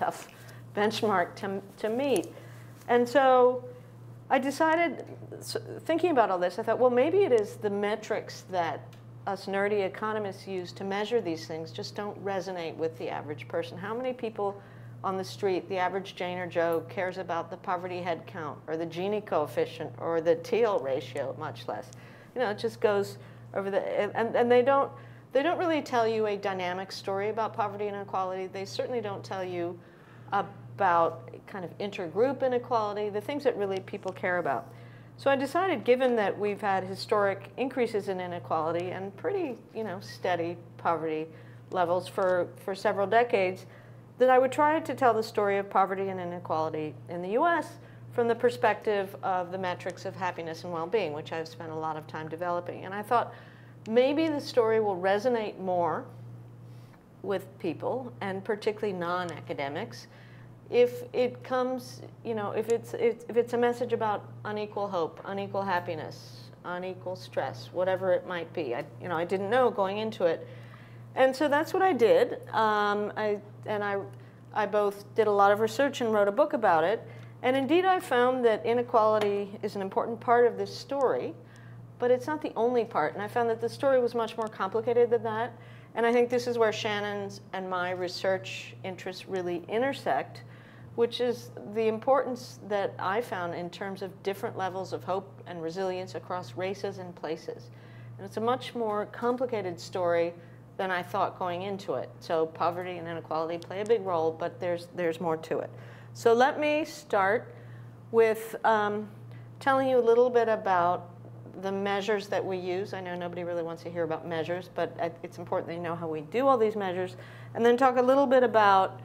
tough benchmark to meet. And so I decided, thinking about all this, I thought, well, maybe it is the metrics that us nerdy economists use to measure these things just don't resonate with the average person. How many people on the street, the average Jane or Joe, cares about the poverty head count or the Gini coefficient or the Thiel ratio, much less? You know, it just goes over the, and they don't really tell you a dynamic story about poverty and inequality. They certainly don't tell you about kind of intergroup inequality, the things that really people care about. So I decided, given that we've had historic increases in inequality and pretty, you know, steady poverty levels for several decades, that I would try to tell the story of poverty and inequality in the US from the perspective of the metrics of happiness and well-being, which I've spent a lot of time developing. And I thought maybe the story will resonate more with people, and particularly non-academics, if it comes, you know, if it's a message about unequal hope, unequal happiness, unequal stress, whatever it might be. I didn't know going into it. And so that's what I did. I both did a lot of research and wrote a book about it. And indeed, I found that inequality is an important part of this story, but it's not the only part. And I found that the story was much more complicated than that. And I think this is where Shannon's and my research interests really intersect, which is the importance that I found in terms of different levels of hope and resilience across races and places. And it's a much more complicated story than I thought going into it. So poverty and inequality play a big role, but there's more to it. So let me start with telling you a little bit about the measures that we use. I know nobody really wants to hear about measures, but it's important that you know how we do all these measures. And then talk a little bit about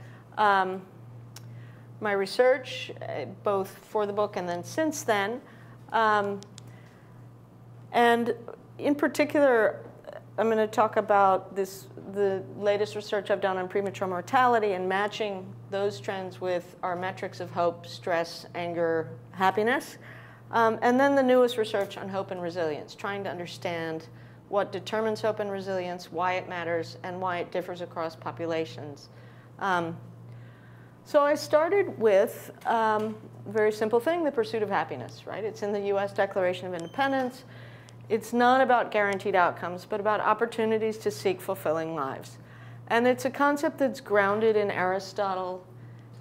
my research, both for the book and then since then. And in particular, I'm going to talk about the latest research I've done on premature mortality and matching those trends with our metrics of hope, stress, anger, happiness. And then the newest research on hope and resilience, trying to understand what determines hope and resilience, why it matters, and why it differs across populations. So I started with a very simple thing, the pursuit of happiness, right? It's in the US Declaration of Independence. It's not about guaranteed outcomes, but about opportunities to seek fulfilling lives. And it's a concept that's grounded in Aristotle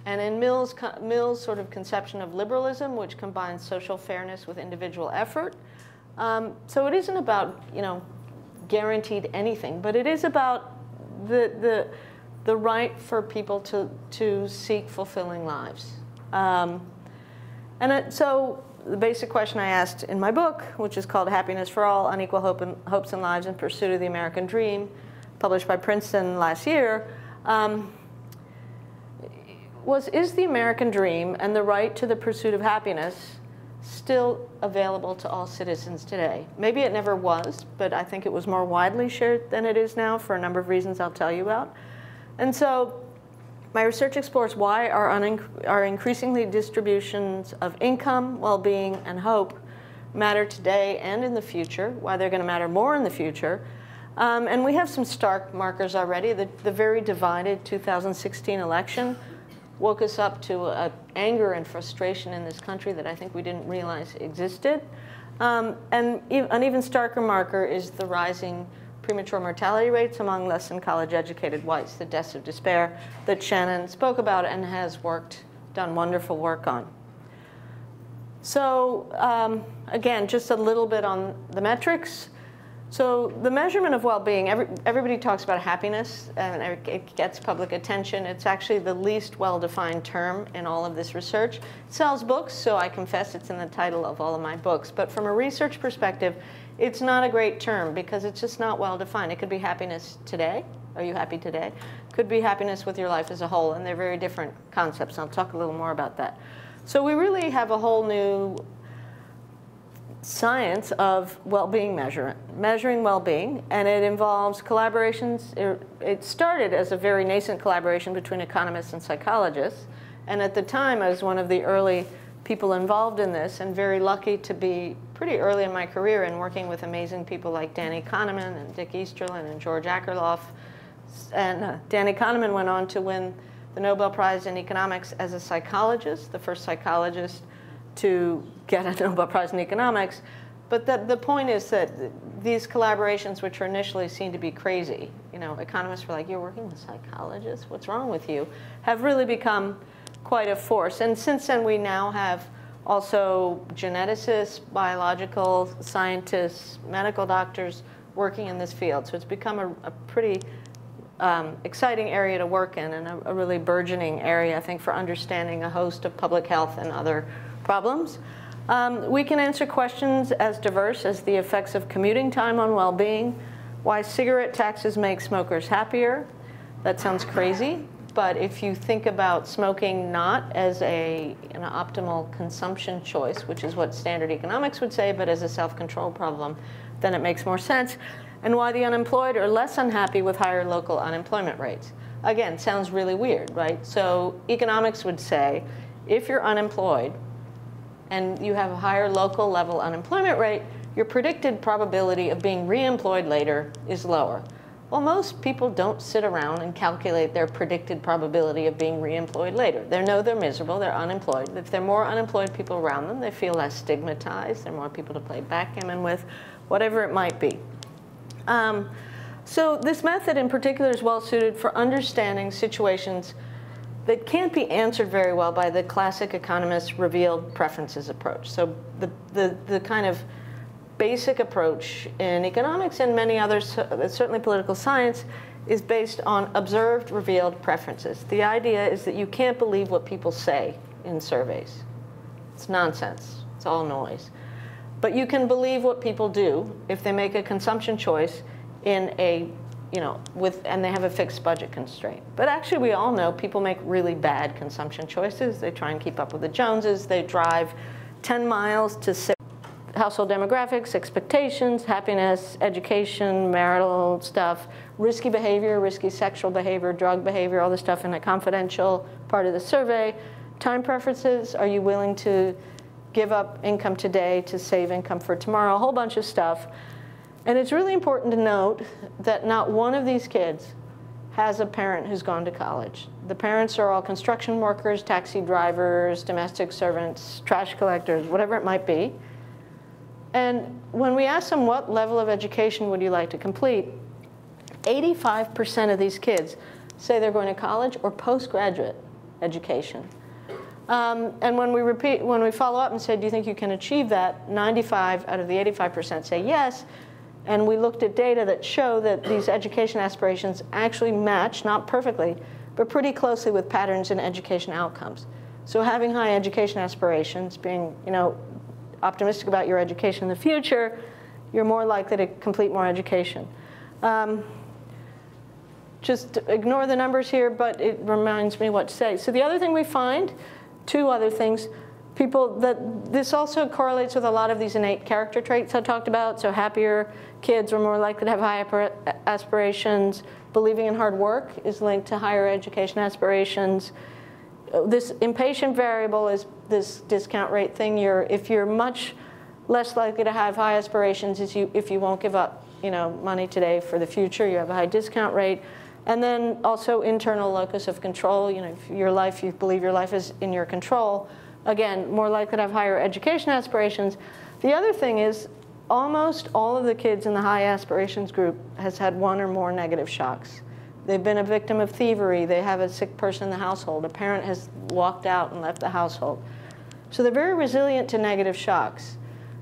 and in Mill's sort of conception of liberalism, which combines social fairness with individual effort. So it isn't about, you know, guaranteed anything, but it is about the right for people to seek fulfilling lives. So the basic question I asked in my book, which is called Happiness for All, Unequal Hopes and Lives in Pursuit of the American Dream, published by Princeton last year, is the American dream and the right to the pursuit of happiness still available to all citizens today? Maybe it never was, but I think it was more widely shared than it is now for a number of reasons I'll tell you about. And so my research explores why our increasingly distributions of income, well-being, and hope matter today and in the future, why they're going to matter more in the future. And we have some stark markers already. The very divided 2016 election woke us up to anger and frustration in this country that I think we didn't realize existed. And an even starker marker is the rising premature mortality rates among less than college-educated whites, the deaths of despair that Shannon spoke about and has done wonderful work on. So again, just a little bit on the metrics. So the measurement of well-being, everybody talks about happiness, and it gets public attention. It's actually the least well-defined term in all of this research. It sells books, so I confess it's in the title of all of my books. But from a research perspective, it's not a great term because it's just not well-defined. It could be happiness today. Are you happy today? Could be happiness with your life as a whole, and they're very different concepts. I'll talk a little more about that. So we really have a whole new science of well-being measuring well-being, and it involves collaborations. It started as a very nascent collaboration between economists and psychologists, and at the time I was one of the early people involved in this, and very lucky to be pretty early in my career in working with amazing people like Danny Kahneman and Dick Easterlin and George Akerlof. And Danny Kahneman went on to win the Nobel Prize in economics as a psychologist, the first psychologist to get a Nobel Prize in economics. But the point is that these collaborations, which are initially seen to be crazy, you know, economists were like, you're working with psychologists? What's wrong with you? Have really become quite a force. And since then, we now have also geneticists, biological scientists, medical doctors working in this field. So it's become a pretty exciting area to work in, and a really burgeoning area, I think, for understanding a host of public health and other problems. We can answer questions as diverse as the effects of commuting time on well-being, why cigarette taxes make smokers happier. That sounds crazy, but if you think about smoking not as an optimal consumption choice, which is what standard economics would say, but as a self-control problem, then it makes more sense. And why the unemployed are less unhappy with higher local unemployment rates. Again, sounds really weird, right? So economics would say, if you're unemployed and you have a higher local level unemployment rate, your predicted probability of being reemployed later is lower. Well, most people don't sit around and calculate their predicted probability of being reemployed later. They know they're miserable, they're unemployed. If there are more unemployed people around them, they feel less stigmatized, there are more people to play backgammon with, whatever it might be. So this method in particular is well suited for understanding situations that can't be answered very well by the classic economist revealed preferences approach. So the kind of basic approach in economics and many others, certainly political science, is based on observed revealed preferences. The idea is that you can't believe what people say in surveys. It's nonsense. It's all noise. But you can believe what people do if they make a consumption choice in a, and they have a fixed budget constraint. But actually, we all know people make really bad consumption choices. They try and keep up with the Joneses. They drive 10 miles to household demographics, expectations, happiness, education, marital stuff, risky behavior, risky sexual behavior, drug behavior, all this stuff in a confidential part of the survey. Time preferences, are you willing to give up income today to save income for tomorrow, a whole bunch of stuff. And it's really important to note that not one of these kids has a parent who's gone to college. The parents are all construction workers, taxi drivers, domestic servants, trash collectors, whatever it might be. And when we ask them what level of education would you like to complete, 85% of these kids say they're going to college or postgraduate education. And when we follow up and say, do you think you can achieve that, 95 out of the 85% say yes. And we looked at data that show that these education aspirations actually match, not perfectly, but pretty closely with patterns in education outcomes. So having high education aspirations, being optimistic about your education in the future, you're more likely to complete more education. Just ignore the numbers here, but it reminds me what to say. So the other thing we find, two other things, this also correlates with a lot of these innate character traits I talked about. So happier kids are more likely to have high aspirations. Believing in hard work is linked to higher education aspirations. This impatient variable is this discount rate thing. If you're much less likely to have high aspirations if you won't give up money today for the future, you have a high discount rate. And then also internal locus of control. If you believe your life is in your control, again, more likely to have higher education aspirations. The other thing is almost all of the kids in the high aspirations group has had one or more negative shocks. They've been a victim of thievery. They have a sick person in the household. A parent has walked out and left the household. So they're very resilient to negative shocks.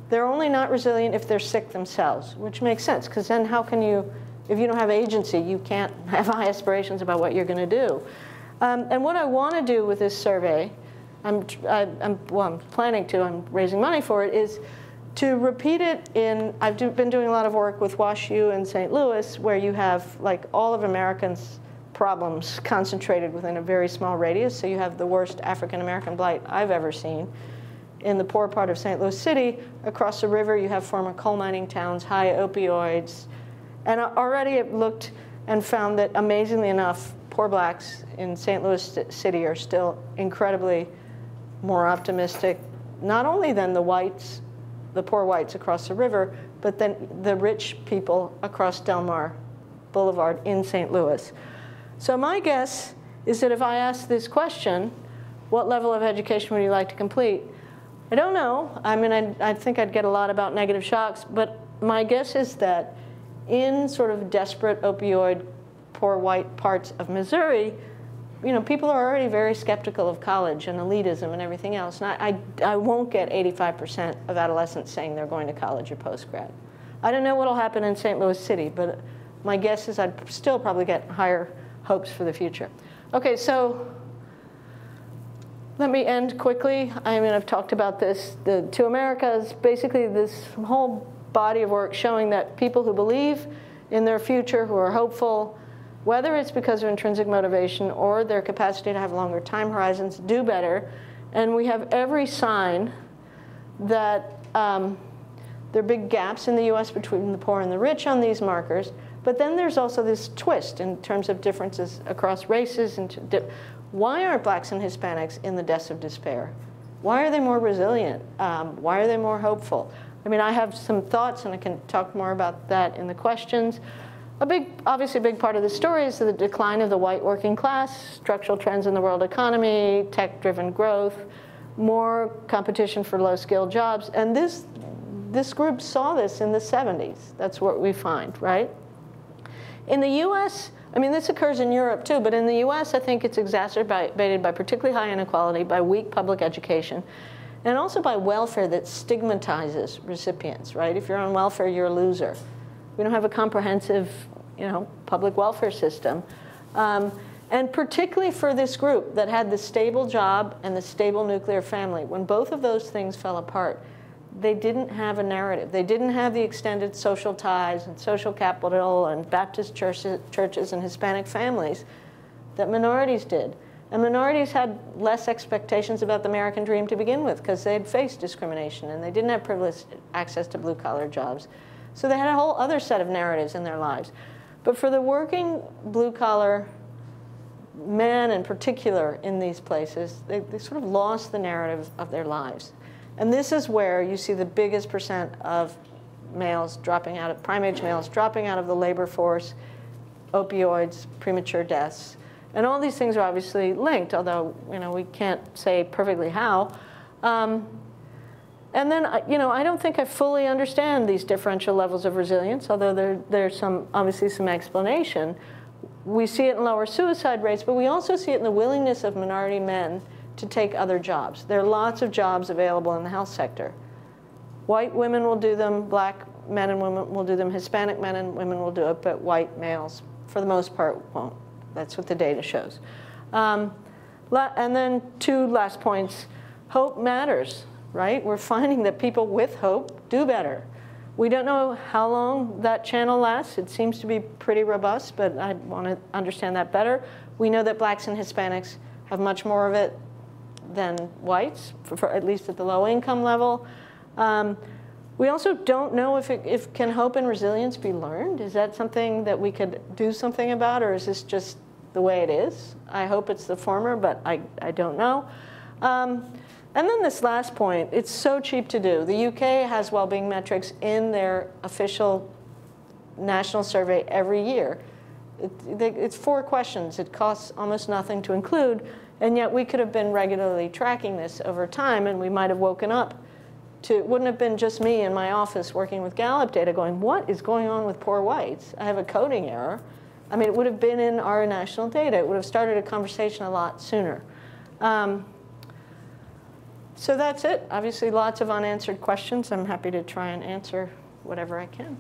They're only not resilient if they're sick themselves, which makes sense, because then how can you, if you don't have agency, you can't have high aspirations about what you're going to do. And what I want to do with this survey, I'm planning to, I'm raising money for it, is to repeat it I've been doing a lot of work with WashU in St. Louis, where you have like all of Americans' problems concentrated within a very small radius. So you have the worst African-American blight I've ever seen. In the poor part of St. Louis City, across the river, you have former coal mining towns, high opioids. And already it looked and found that, amazingly enough, poor blacks in St. Louis City are still incredibly more optimistic, not only than the poor whites across the river, but then the rich people across Del Mar Boulevard in St. Louis. So my guess is that if I ask this question, what level of education would you like to complete? I don't know. I mean, I think I'd get a lot about negative shocks, but my guess is that in sort of desperate opioid, poor white parts of Missouri, people are already very skeptical of college and elitism and everything else. And I won't get 85% of adolescents saying they're going to college or postgrad. I don't know what will happen in St. Louis City, but my guess is I'd still probably get higher hopes for the future. Okay, so let me end quickly. I mean, I've talked about this. The Two Americas, basically this whole body of work showing that people who believe in their future, who are hopeful, whether it's because of intrinsic motivation or their capacity to have longer time horizons, do better. And we have every sign that there are big gaps in the US between the poor and the rich on these markers. But then there's also this twist in terms of differences across races. Why aren't blacks and Hispanics in the deaths of despair? Why are they more resilient? Why are they more hopeful? I mean, I have some thoughts, and I can talk more about that in the questions. Obviously, a big part of the story is the decline of the white working class, structural trends in the world economy, tech-driven growth, more competition for low-skilled jobs. And this group saw this in the 70s. That's what we find, right? In the US, I mean, this occurs in Europe too, but in the US, I think it's exacerbated by particularly high inequality, by weak public education, and also by welfare that stigmatizes recipients, right? If you're on welfare, you're a loser. We don't have a comprehensive, public welfare system. And particularly for this group that had the stable job and the stable nuclear family, when both of those things fell apart, they didn't have a narrative. They didn't have the extended social ties and social capital and Baptist churches and Hispanic families that minorities did. And minorities had less expectations about the American dream to begin with because they had faced discrimination and they didn't have privileged access to blue-collar jobs. So they had a whole other set of narratives in their lives. But for the working blue-collar men in particular in these places, they sort of lost the narrative of their lives. And this is where you see the biggest percent of males dropping out of, prime-age males dropping out of the labor force, opioids, premature deaths. And all these things are obviously linked, although we can't say perfectly how. And then, I don't think I fully understand these differential levels of resilience, although there's obviously some explanation. We see it in lower suicide rates, but we also see it in the willingness of minority men to take other jobs. There are lots of jobs available in the health sector. White women will do them, black men and women will do them, Hispanic men and women will do it, but white males, for the most part, won't. That's what the data shows. And then two last points. Hope matters. Right? We're finding that people with hope do better. We don't know how long that channel lasts. It seems to be pretty robust, but I want to understand that better. We know that blacks and Hispanics have much more of it than whites, for at least at the low income level. We also don't know if can hope and resilience be learned? Is that something that we could do something about, or is this just the way it is? I hope it's the former, but I don't know. And then this last point, it's so cheap to do. The UK has well-being metrics in their official national survey every year. It's 4 questions. It costs almost nothing to include, and yet we could have been regularly tracking this over time, and we might have woken up to, it wouldn't have been just me in my office working with Gallup data going, what is going on with poor whites? I have a coding error. I mean, it would have been in our national data. It would have started a conversation a lot sooner. So that's it. Obviously, lots of unanswered questions. I'm happy to try and answer whatever I can.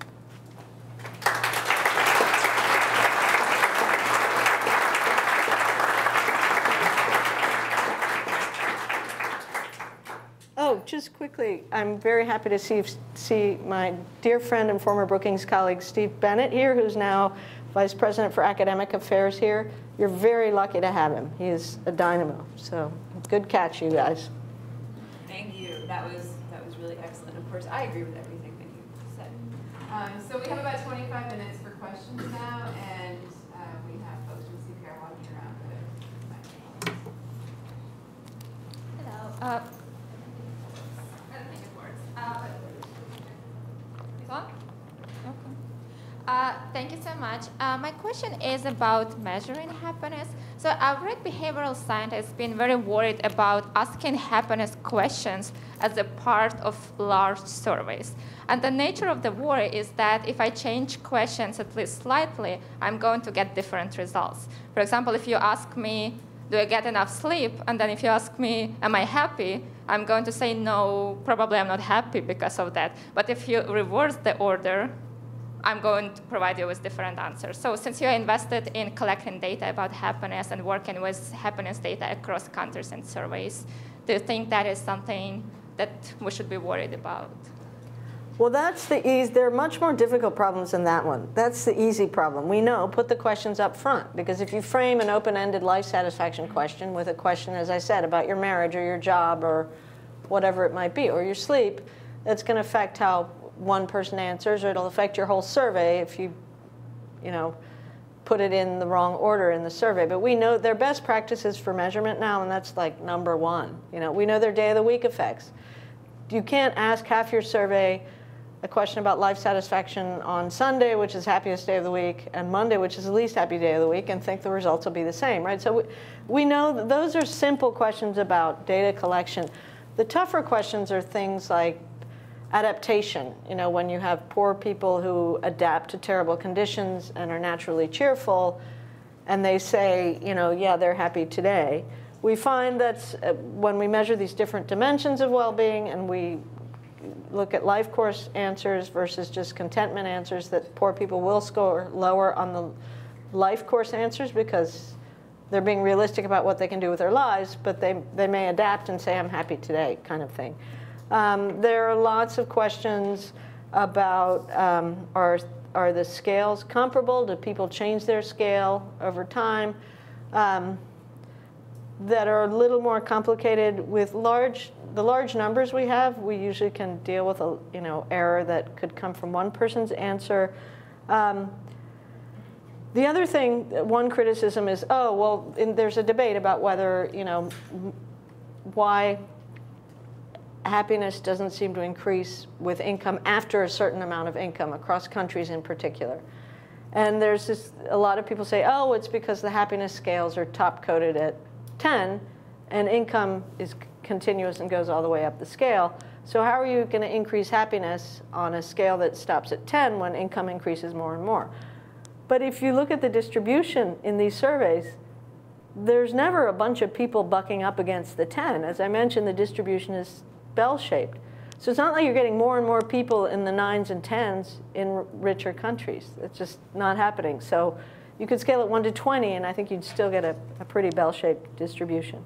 Oh, just quickly, I'm very happy to see my dear friend and former Brookings colleague, Steve Bennett here, who's now Vice President for Academic Affairs here. You're very lucky to have him. He is a dynamo. So good catch, you guys. Thank you. That was really excellent. Of course, I agree with everything that you said. So we have about 25 minutes for questions now, and we have folks from CPR walking around with microphones. Hello. I don't think it works. Is on? Okay. Thank you so much. much. My question is about measuring happiness. So I've read behavioral scientists been very worried about asking happiness questions as a part of large surveys. And the nature of the worry is that if I change questions at least slightly, I'm going to get different results. For example, if you ask me, do I get enough sleep? And then if you ask me, am I happy? I'm going to say, no, probably I'm not happy because of that. But if you reverse the order, I'm going to provide you with different answers. So since you're invested in collecting data about happiness and working with happiness data across countries and surveys, do you think that is something that we should be worried about? Well, that's the easy. There are much more difficult problems than that one. That's the easy problem. We know, put the questions up front. Because if you frame an open-ended life satisfaction question with a question, as I said, about your marriage or your job or whatever it might be, or your sleep, that's going to affect how one person answers, or it'll affect your whole survey if you put it in the wrong order in the survey. But we know their best practices for measurement now, and that's like number one. We know their day of the week effects. You can't ask half your survey a question about life satisfaction on Sunday, which is happiest day of the week, and Monday, which is the least happy day of the week, and think the results will be the same, right? So we know that those are simple questions about data collection. The tougher questions are things like adaptation. When you have poor people who adapt to terrible conditions and are naturally cheerful, and they say, yeah, they're happy today. We find that when we measure these different dimensions of well-being and we look at life course answers versus just contentment answers, that poor people will score lower on the life course answers because they're being realistic about what they can do with their lives, but they may adapt and say, I'm happy today, kind of thing. There are lots of questions about are the scales comparable? Do people change their scale over time? That are a little more complicated. With the large numbers we have, we usually can deal with a error that could come from one person's answer. The other thing, one criticism is, there's a debate about whether why happiness doesn't seem to increase with income after a certain amount of income across countries in particular. And there's a lot of people say, it's because the happiness scales are top-coded at 10, and income is continuous and goes all the way up the scale. So how are you going to increase happiness on a scale that stops at 10 when income increases more and more? But if you look at the distribution in these surveys, there's never a bunch of people bucking up against the 10. As I mentioned, the distribution is bell-shaped. So it's not like you're getting more and more people in the 9s and 10s in richer countries. It's just not happening. So you could scale it 1 to 20, and I think you'd still get a pretty bell-shaped distribution.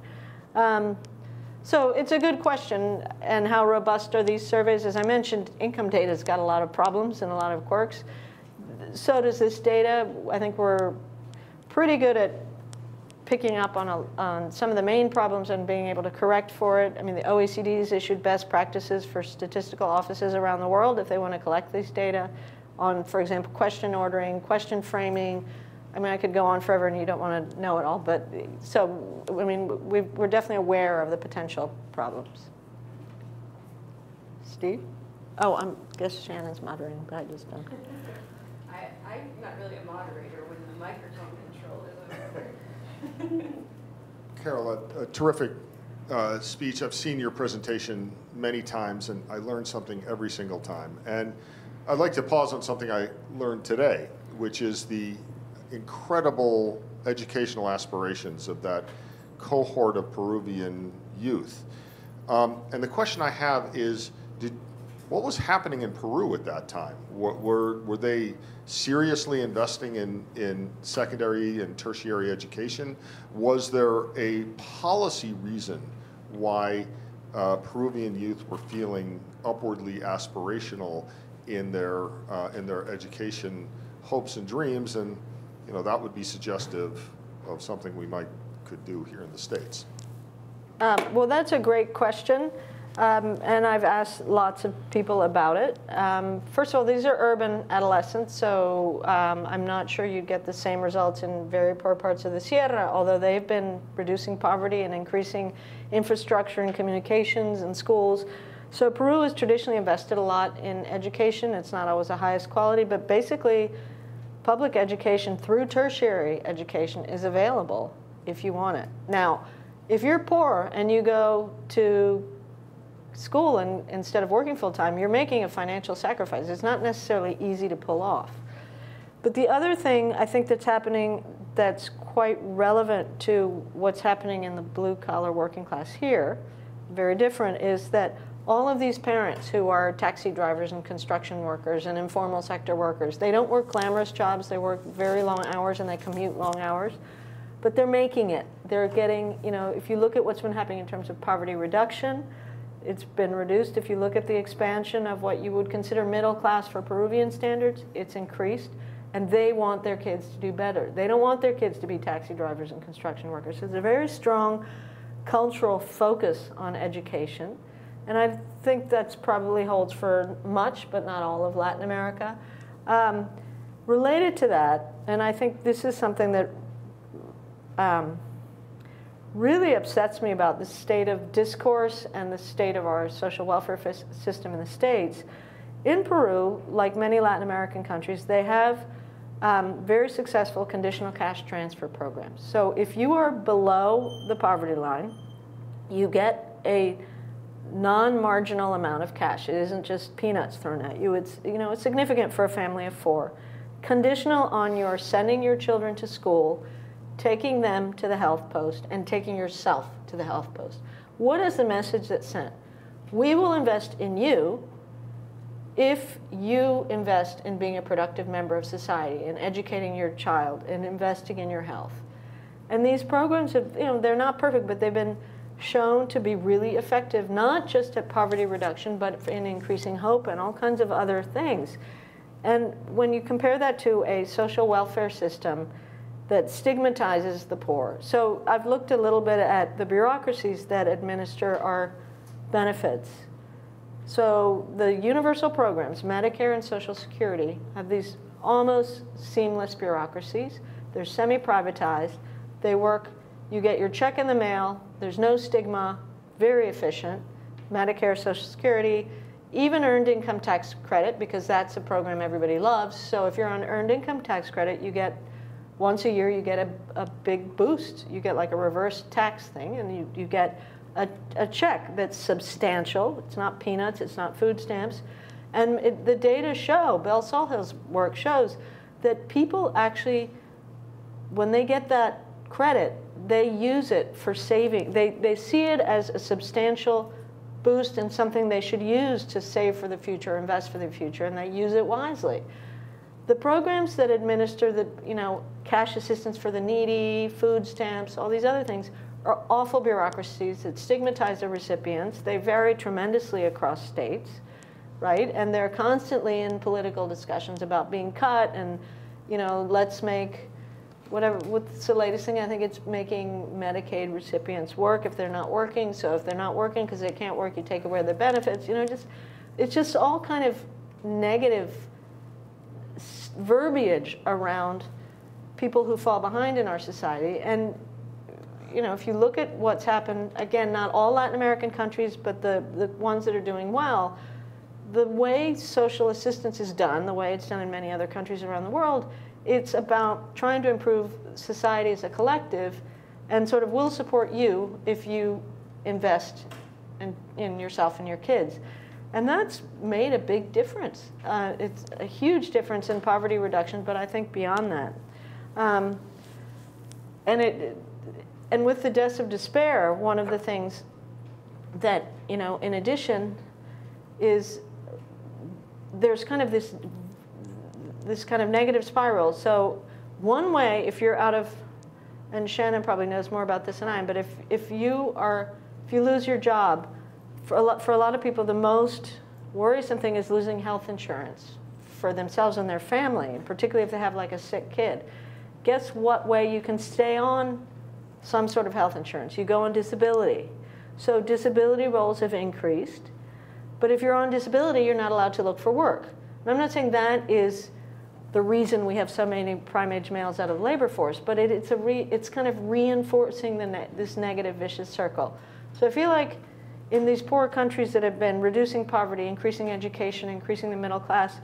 So it's a good question. And how robust are these surveys? As I mentioned, income data's got a lot of problems and a lot of quirks. So does this data. I think we're pretty good at picking up on some of the main problems and being able to correct for it. I mean, the OECD's issued best practices for statistical offices around the world if they want to collect these data on, for example, question ordering, question framing. I mean, I could go on forever, and you don't want to know it all. But so, I mean, we're definitely aware of the potential problems. Steve? Oh, I guess Shannon's moderating, but I just don't. I'm not really a moderator when the microphone control is over. Carol, a terrific speech. I've seen your presentation many times, and I learned something every single time. And I'd like to pause on something I learned today, which is the incredible educational aspirations of that cohort of Peruvian youth. And the question I have is, what was happening in Peru at that time? Were they seriously investing in secondary and tertiary education? Was there a policy reason why Peruvian youth were feeling upwardly aspirational in their education hopes and dreams? And that would be suggestive of something we could do here in the States. Well, that's a great question. And I've asked lots of people about it. First of all, these are urban adolescents, so I'm not sure you'd get the same results in very poor parts of the Sierra, although they've been reducing poverty and increasing infrastructure and communications and schools. So Peru has traditionally invested a lot in education. It's not always the highest quality, but basically public education through tertiary education is available if you want it. Now, if you're poor and you go to school and instead of working full-time, you're making a financial sacrifice. It's not necessarily easy to pull off. But the other thing I think that's happening that's quite relevant to what's happening in the blue-collar working class here, very different, is that all of these parents who are taxi drivers and construction workers and informal sector workers, they don't work glamorous jobs, they work very long hours and they commute long hours, but they're making it. They're getting, you know, if you look at what's been happening in terms of poverty reduction, it's been reduced. If you look at the expansion of what you would consider middle class for Peruvian standards, it's increased. And they want their kids to do better. They don't want their kids to be taxi drivers and construction workers. So there's a very strong cultural focus on education. And I think that's probably holds for much, but not all of Latin America. Related to that, and I think this is something that really upsets me about the state of discourse and the state of our social welfare system in the States. In Peru, like many Latin American countries, they have very successful conditional cash transfer programs. So if you are below the poverty line, you get a non-marginal amount of cash. It isn't just peanuts thrown at you. It's, you know, it's significant for a family of 4. Conditional on your sending your children to school, taking them to the health post, and taking yourself to the health post. What is the message that's sent? We will invest in you if you invest in being a productive member of society and educating your child and investing in your health. And these programs have, you know, they're not perfect, but they've been shown to be really effective, not just at poverty reduction, but in increasing hope and all kinds of other things. And when you compare that to a social welfare system that stigmatizes the poor. So I've looked a little bit at the bureaucracies that administer our benefits. So the universal programs, Medicare and Social Security, have these almost seamless bureaucracies. They're semi-privatized. They work, you get your check in the mail. There's no stigma, very efficient. Medicare, Social Security, even earned income tax credit, because that's a program everybody loves. So if you're on earned income tax credit, you get, once a year, you get a big boost. You get like a reverse tax thing, and you get a check that's substantial. It's not peanuts, it's not food stamps. And the data show, Bell Salhill's work shows, that people actually, when they get that credit, they use it for saving. They see it as a substantial boost and something they should use to save for the future, invest for the future, and they use it wisely. The programs that administer the, you know, cash assistance for the needy, food stamps, all these other things, are awful bureaucracies that stigmatize the recipients. They vary tremendously across states, right? And they're constantly in political discussions about being cut and, you know, let's make whatever, what's the latest thing? I think it's making Medicaid recipients work if they're not working. So if they're not working because they can't work, you take away their benefits. You know, it's just all kind of negative verbiage around people who fall behind in our society. And you know, if you look at what's happened, again, not all Latin American countries, but the ones that are doing well, the way social assistance is done, the way it's done in many other countries around the world, it's about trying to improve society as a collective and sort of we'll support you if you invest in yourself and your kids. And that's made a big difference. It's a huge difference in poverty reduction, but I think beyond that. And with the deaths of despair, one of the things that, you know, in addition, is there's kind of this kind of negative spiral. So one way, if you're out of, and Shannon probably knows more about this than I am, but if you lose your job, for a lot of people, the most worrisome thing is losing health insurance for themselves and their family, particularly if they have like a sick kid. Guess what way you can stay on some sort of health insurance? You go on disability. So disability rolls have increased, but if you're on disability, you're not allowed to look for work. And I'm not saying that is the reason we have so many prime-age males out of the labor force, but it's kind of reinforcing this negative vicious circle. So I feel like in these poor countries that have been reducing poverty, increasing education, increasing the middle class,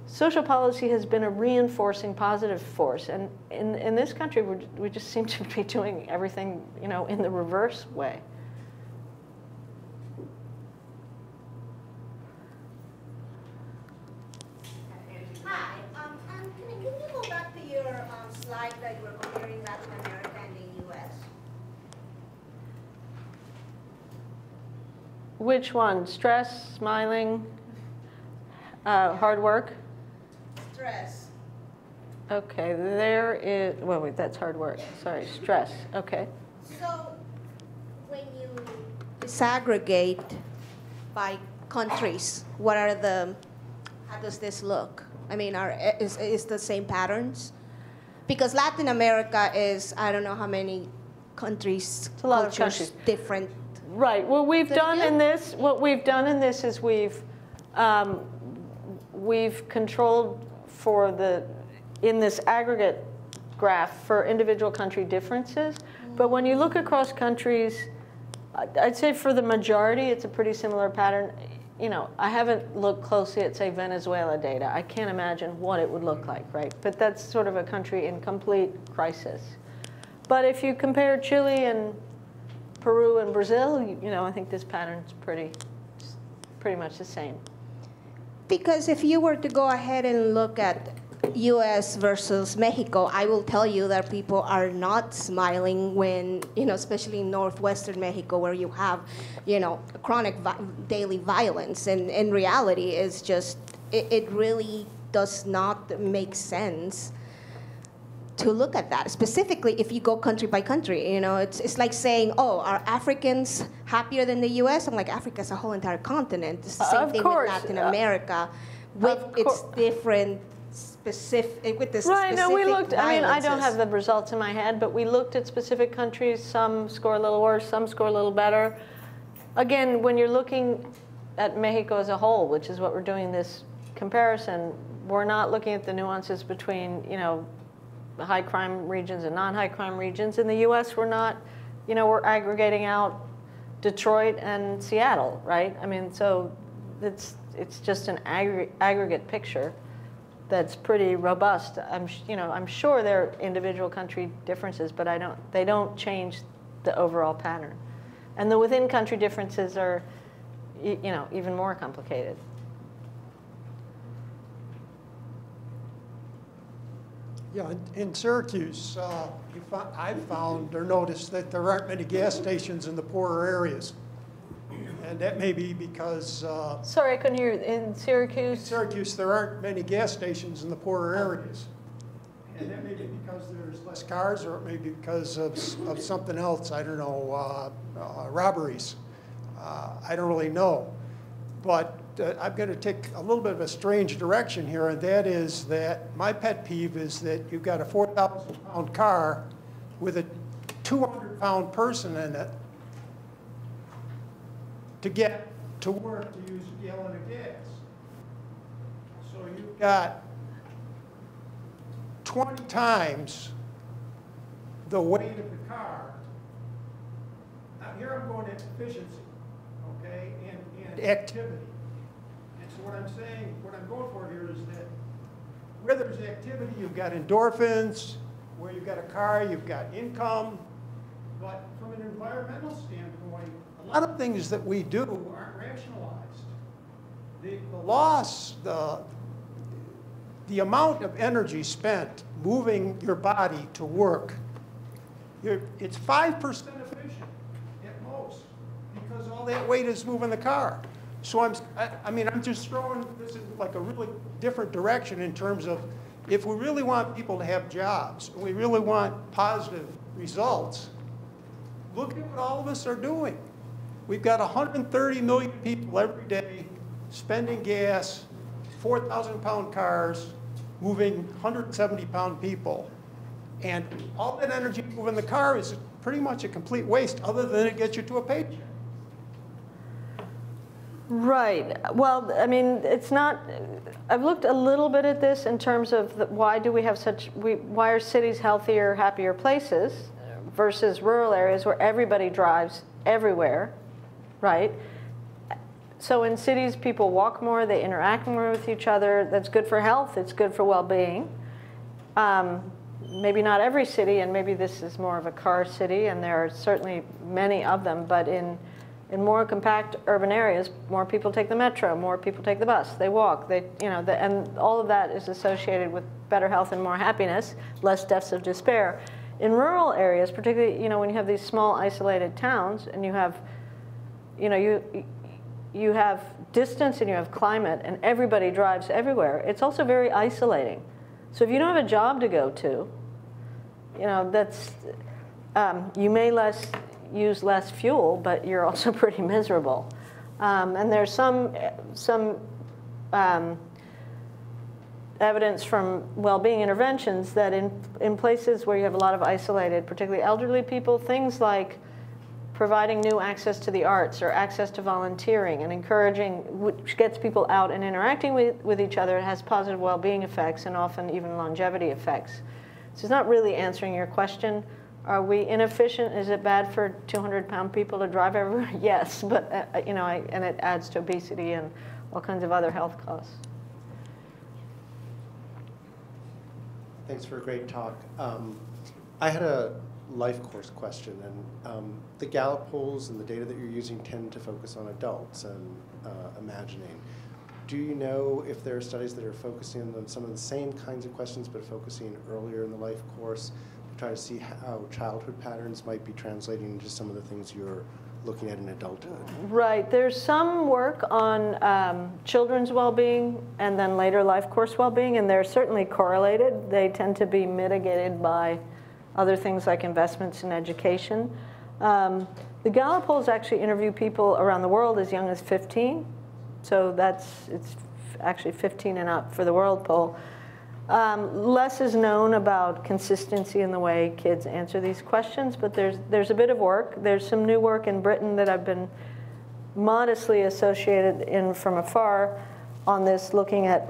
social policy has been a reinforcing positive force. And in this country, we just seem to be doing everything, you know, in the reverse way. Hi, can you go back to your slide that you were comparing Latin America and the U.S.? Which one? Stress, smiling, hard work? Stress. Okay, there is, well, wait, that's hard work. Sorry, stress. Okay. So when you disaggregate by countries, what are the, how does this look? I mean, is the same patterns? Because Latin America is, I don't know how many countries, It's a lot of cultures, countries. different. Right. What we've done in this, is we've controlled for in this aggregate graph for individual country differences. But when you look across countries, I'd say for the majority, it's a pretty similar pattern. You know, I haven't looked closely at, say, Venezuela data. I can't imagine what it would look like, right? But that's sort of a country in complete crisis. But if you compare Chile and Peru and Brazil, you know, I think this pattern's pretty much the same. Because if you were to go ahead and look at U.S. versus Mexico, I will tell you that people are not smiling when, you know, especially in northwestern Mexico where you have, you know, chronic daily violence. And in reality, it's just, it really does not make sense to look at that. Specifically, if you go country by country, you know, it's like saying, oh, are Africans happier than the U.S.? I'm like, Africa's a whole entire continent. It's the same thing with Latin America, with its different specific, with this right, specific no, we looked, I mean, I don't violences. have the results in my head, but we looked at specific countries. Some score a little worse, some score a little better. Again, when you're looking at Mexico as a whole, which is what we're doing this comparison, we're not looking at the nuances between, you know, high crime regions and non-high crime regions. In the U.S., we're not, you know, we're aggregating out Detroit and Seattle, right? I mean, so it's just an aggregate picture that's pretty robust. I'm sure there are individual country differences, but they don't change the overall pattern. And the within country differences are, you know, even more complicated. Yeah, in Syracuse, I've found or noticed that there aren't many gas stations in the poorer areas. And that may be because... Sorry, I couldn't hear you. In Syracuse? In Syracuse, there aren't many gas stations in the poorer areas. And that may be because there's less cars, or it may be because of something else. I don't know, robberies. I don't really know. But I'm going to take a little bit of a strange direction here, and that is that my pet peeve is that you've got a 4,000-pound car with a 200-pound person in it to get to work to use a gallon of gas. So you've got 20 times the weight of the car. Now here I'm going at efficiency, okay, and activity. And so what I'm saying, what I'm going for here is that where there's activity, you've got endorphins. Where you've got a car, you've got income. But from an environmental standpoint, a lot of things that we do aren't rationalized. The loss, the amount of energy spent moving your body to work, it's 5% efficient at most, because all that weight is moving the car. So I'm just throwing this in like a really different direction in terms of if we really want people to have jobs, and we really want positive results, look at what all of us are doing. We've got 130 million people every day spending gas, 4,000-pound cars, moving 170-pound people. And all that energy moving the car is pretty much a complete waste, other than it gets you to a paycheck. Right. Well, I mean, it's not. I've looked a little bit at this in terms of why are cities healthier, happier places versus rural areas where everybody drives everywhere, right? So in cities, people walk more, they interact more with each other. That's good for health, it's good for well-being. Maybe not every city, and maybe this is more of a car city, and there are certainly many of them, but in more compact urban areas, more people take the metro, more people take the bus, they walk, and all of that is associated with better health and more happiness, less deaths of despair. In rural areas, particularly, when you have these small isolated towns and you have, you have distance and you have climate and everybody drives everywhere, it's also very isolating. So if you don't have a job to go to, you may use less fuel, but you're also pretty miserable. And there's some evidence from well-being interventions that in places where you have a lot of isolated, particularly elderly people, things like providing new access to the arts or access to volunteering and encouraging, which gets people out and interacting with each other, it has positive well-being effects and often even longevity effects. So it's not really answering your question. Are we inefficient? Is it bad for 200-pound people to drive everywhere? Yes, but and it adds to obesity and all kinds of other health costs. Thanks for a great talk. I had a life course question, and the Gallup polls and the data that you're using tend to focus on adults and imagining. Do you know if there are studies that are focusing on some of the same kinds of questions but focusing earlier in the life course to try to see how childhood patterns might be translating into some of the things you're looking at in adulthood? Right. There's some work on children's well-being and then later life course well-being, and they're certainly correlated. They tend to be mitigated by other things like investments in education. The Gallup polls actually interview people around the world as young as 15. So it's actually 15 and up for the world poll. Less is known about consistency in the way kids answer these questions, but there's a bit of work. There's some new work in Britain that I've been modestly associated in from afar on this, looking at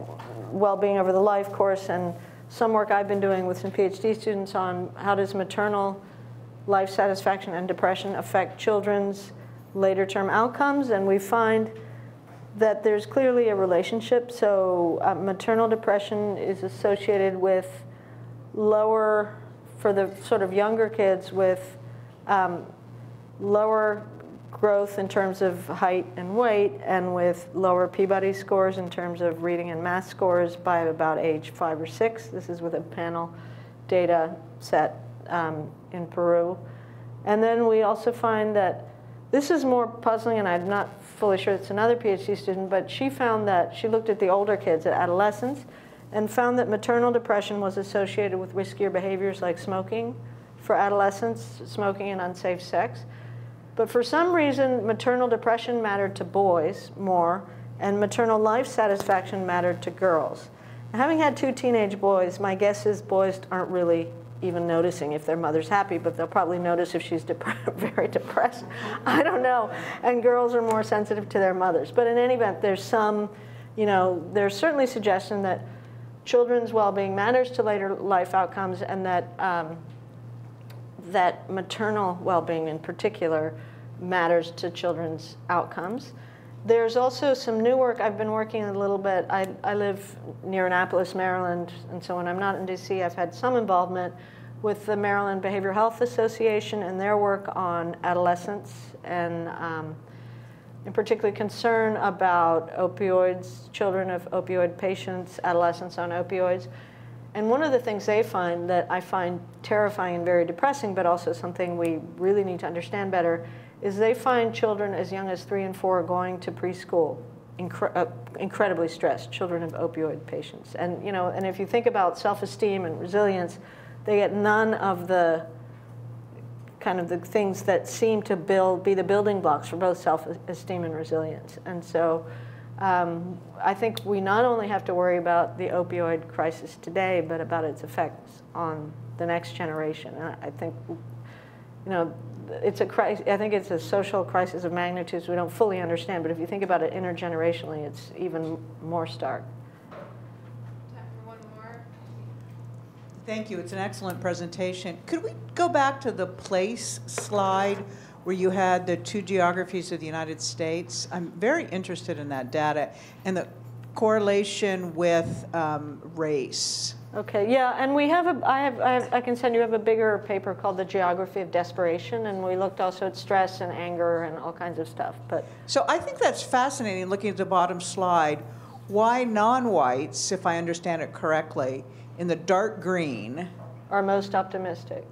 well-being over the life course, and some work I've been doing with some PhD students on how does maternal life satisfaction and depression affect children's later term outcomes, and we find that there's clearly a relationship. So maternal depression is associated with lower, for the sort of younger kids, with lower growth in terms of height and weight, and with lower Peabody scores in terms of reading and math scores by about age 5 or 6. This is with a panel data set in Peru. And then we also find that this is more puzzling, and I'm not fully sure it's another PhD student, but she found that she looked at the older kids, at adolescents, and found that maternal depression was associated with riskier behaviors like smoking for adolescents, smoking and unsafe sex. But for some reason, maternal depression mattered to boys more, and maternal life satisfaction mattered to girls. Now, having had 2 teenage boys, my guess is boys aren't really even noticing if their mother's happy, but they'll probably notice if she's very depressed. I don't know. And girls are more sensitive to their mothers. But in any event, there's some, there's certainly suggestion that children's well-being matters to later life outcomes, and that that maternal well-being in particular matters to children's outcomes. There's also some new work. I've been working a little bit. I live near Annapolis, Maryland, and so when I'm not in DC, I've had some involvement with the Maryland Behavioral Health Association and their work on adolescents, and in particular concern about opioids, children of opioid patients, adolescents on opioids. And one of the things they find that I find terrifying and very depressing, but also something we really need to understand better, is they find children as young as 3 and 4 going to preschool incredibly stressed, children of opioid patients. And and if you think about self-esteem and resilience, they get none of the kind of the things that seem to be the building blocks for both self-esteem and resilience. And so I think we not only have to worry about the opioid crisis today, but about its effects on the next generation. And I think, it's a crisis. I think it's a social crisis of magnitudes we don't fully understand. But if you think about it intergenerationally, it's even more stark. Time for one more. Thank you. It's an excellent presentation. Could we go back to the place slide where you had the 2 geographies of the United States. I'm very interested in that data and the correlation with race. Okay, yeah, and we have I can send you a bigger paper called The Geography of Desperation, and we looked also at stress and anger and all kinds of stuff. But so I think that's fascinating, looking at the bottom slide, why non-whites, if I understand it correctly, in the dark green, are most optimistic.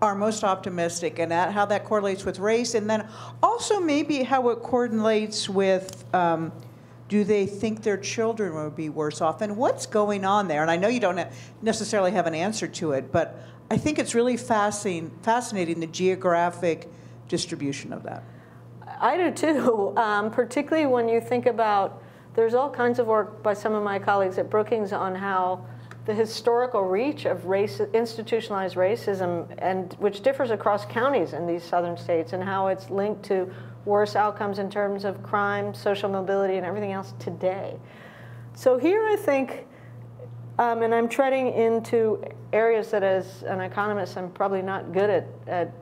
And how that correlates with race, and then also maybe how it correlates with do they think their children would be worse off, and what's going on there? And I know you don't necessarily have an answer to it, but I think it's really fascinating the geographic distribution of that. I do too, particularly when you think about, there's all kinds of work by some of my colleagues at Brookings on how the historical reach of institutionalized racism, and which differs across counties in these southern states, and how it's linked to worse outcomes in terms of crime, social mobility, and everything else today. So here I think, and I'm treading into areas that as an economist I'm probably not good at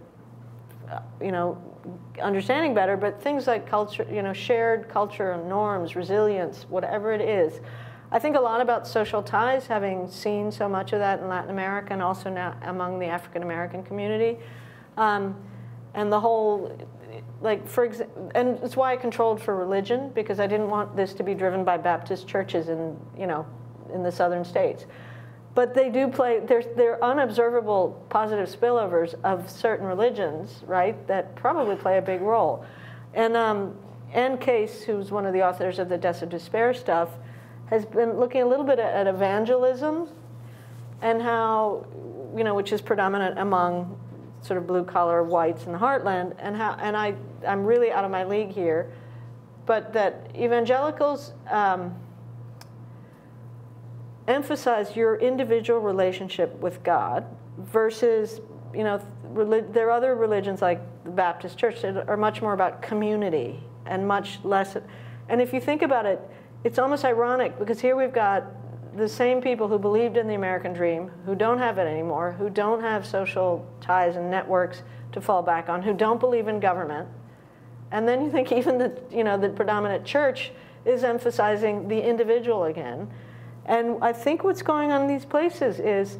understanding better, but things like culture, shared culture and norms, resilience, whatever it is. I think a lot about social ties, having seen so much of that in Latin America and also now among the African American community. And the whole, and it's why I controlled for religion, because I didn't want this to be driven by Baptist churches in the southern states. But they do play, they're unobservable positive spillovers of certain religions, right, that probably play a big role. And Ann Case, who's one of the authors of the Deaths of Despair stuff, has been looking a little bit at evangelism and how, which is predominant among sort of blue-collar whites in the heartland, and how, and I'm really out of my league here, but that evangelicals emphasize your individual relationship with God versus, there are other religions like the Baptist Church that are much more about community and much less, and if you think about it, it's almost ironic, because here we've got the same people who believed in the American dream, who don't have it anymore, who don't have social ties and networks to fall back on, who don't believe in government. And then you think even the predominant church is emphasizing the individual again. And I think what's going on in these places is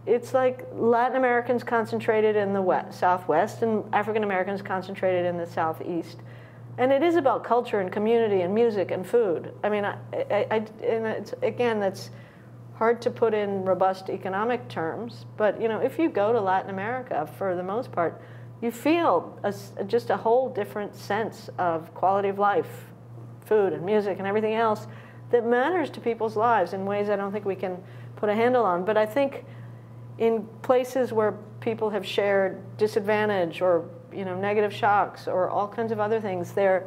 it's like Latin Americans concentrated in the Southwest and African Americans concentrated in the Southeast. And it is about culture and community and music and food. I mean, and it's, again, that's hard to put in robust economic terms. But if you go to Latin America, for the most part, you feel just a whole different sense of quality of life, food and music and everything else that matters to people's lives in ways I don't think we can put a handle on. But I think in places where people have shared disadvantage or negative shocks or all kinds of other things, I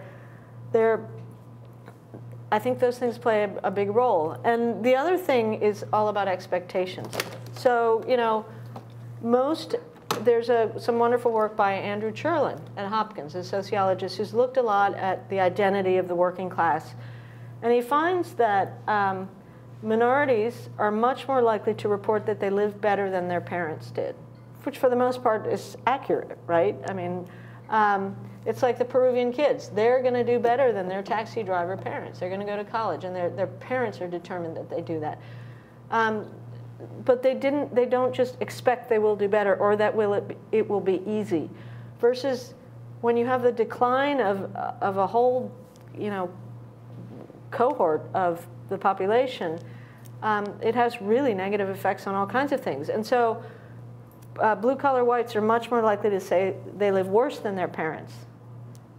think those things play a big role. And the other thing is all about expectations. So, there's some wonderful work by Andrew Cherlin at Hopkins, a sociologist who's looked a lot at the identity of the working class. And he finds that minorities are much more likely to report that they live better than their parents did, which for the most part is accurate, right? I mean, it's like the Peruvian kids. They're going to do better than their taxi driver parents. They're going to go to college, and their parents are determined that they do that. But they don't just expect they will do better or that it will be easy. Versus when you have the decline of a whole, cohort of the population, it has really negative effects on all kinds of things. And so blue-collar whites are much more likely to say they live worse than their parents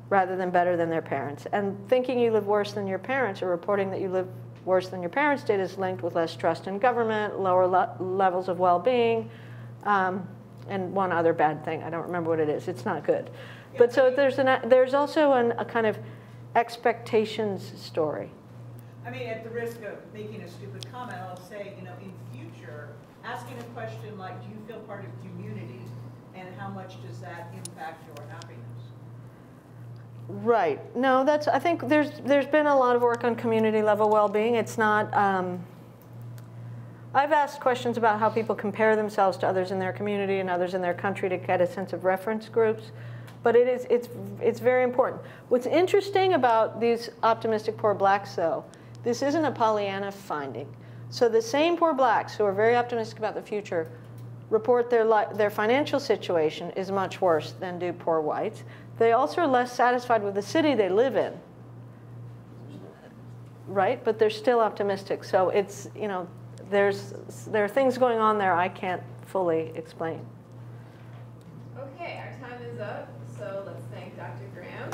rather than better than their parents. And thinking you live worse than your parents or reporting that you live worse than your parents did is linked with less trust in government, lower levels of well-being, and one other bad thing. I don't remember what it is. It's not good. Yeah, but so there's also a kind of expectations story. I mean, at the risk of making a stupid comment, I'll say, in future, asking a question like, do you feel part of community, and how much does that impact your happiness? Right. No, I think there's been a lot of work on community level well-being. It's not, I've asked questions about how people compare themselves to others in their community and others in their country to get a sense of reference groups. But it's very important. What's interesting about these optimistic poor blacks, though, this isn't a Pollyanna finding. So the same poor blacks who are very optimistic about the future report their financial situation is much worse than do poor whites. They also are less satisfied with the city they live in, right? But they're still optimistic. So it's, you know, there are things going on there I can't fully explain. Okay, our time is up, so let's thank Dr. Graham.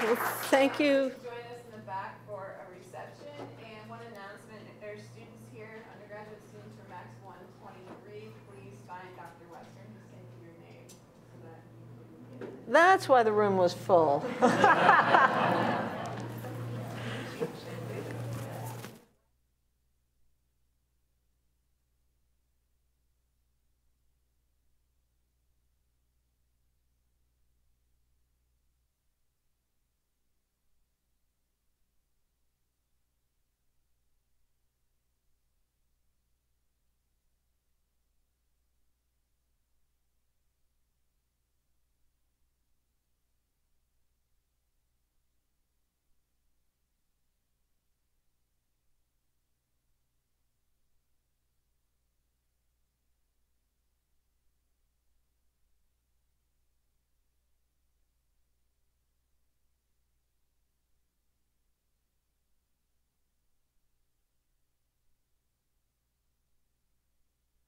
Well, thank you. Join us in the back for a reception. And one announcement, if there are students here, undergraduate students from Max 123, please find Dr. Western to say your name so that you can get in. That's why the room was full.